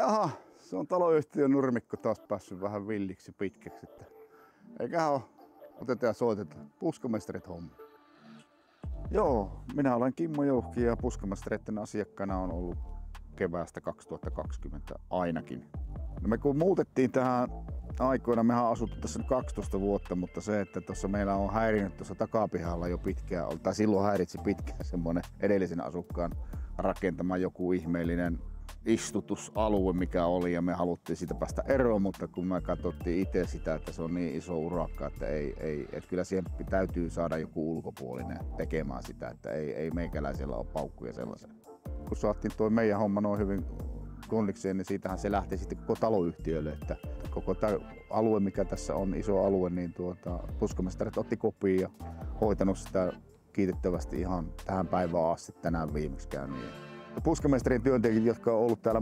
Jaha, se on taloyhtiön nurmikko taas päässyt vähän villiksi pitkäksi. Eiköhän ole, otetaan ja soitetaan. Puskamestarit homma. Joo, minä olen Kimmo Jouhki ja puskamestareiden asiakkaana on ollut keväästä 2020 ainakin. No me kun muutettiin tähän aikoina, mehän on asuttu tässä 12 vuotta, mutta se, että tuossa meillä on häirinyt tuossa takapihalla jo pitkään, tai silloin häiritsi pitkään semmoinen edellisen asukkaan rakentama joku ihmeellinen istutusalue, mikä oli, ja me haluttiin siitä päästä eroon, mutta kun me katsottiin itse sitä, että se on niin iso urakka, että että kyllä siihen täytyy saada joku ulkopuolinen tekemään sitä, että ei meikäläisellä ole paukkuja sellaisen. Kun saatiin tuo meidän homma noin hyvin kondikseen, niin siitähän se lähti sitten koko taloyhtiölle, että koko tämä alue, mikä tässä on, iso alue, niin puskamestarit otti kopiin ja hoitanut sitä kiitettävästi ihan tähän päivään asti tänään viimeksikään. Puskamestarin työntekijät, jotka on ollut täällä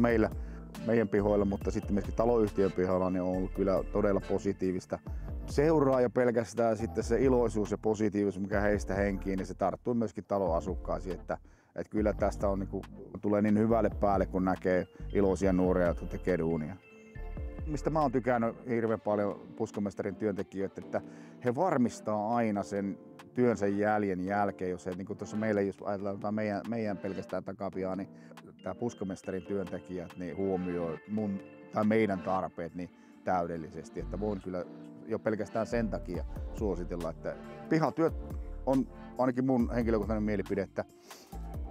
meidän pihoilla, mutta sitten myöskin taloyhtiön pihoilla, niin on ollut kyllä todella positiivista. Seuraa jo pelkästään sitten se iloisuus ja positiivisuus, mikä heistä henkiin, niin se tarttuu myöskin talon asukkaisiin, että kyllä tästä on, tulee niin hyvälle päälle, kun näkee iloisia nuoria, jotka tekee duunia. Mistä mä oon tykännyt hirveän paljon puskamestarin työntekijöitä, että he varmistaa aina sen työnsä jäljen jälkeen, jos niin kuin tuossa meillä, jos ajatellaan meidän pelkästään takapiaa, niin tämä puskamestarin työntekijät niin huomioi meidän tarpeet niin täydellisesti, että voin kyllä jo pelkästään sen takia suositella, että pihatyöt on ainakin mun henkilökohtainen mielipide, että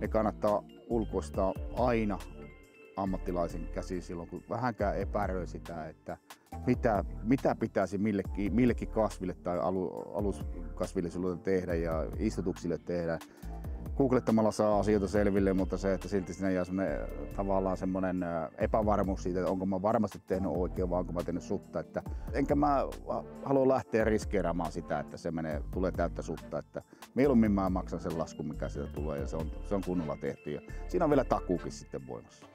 ne kannattaa ulkoistaa aina ammattilaisen käsiin silloin, kun vähänkään epäröi sitä, että mitä pitäisi millekin kasville tai aluskasvillisuudelle tehdä ja istutuksille tehdä. Googlettamalla saa asioita selville, mutta se, että silti siinä jää tavallaan semmoinen epävarmuus siitä, että onko mä varmasti tehnyt oikein vai onko mä tehnyt sutta. Enkä mä halua lähteä riskeeraamaan sitä, että tulee täyttä sutta. Että mieluummin mä maksan sen laskun, mikä siitä tulee, ja se on kunnolla tehty. Ja siinä on vielä takuukin sitten voimassa.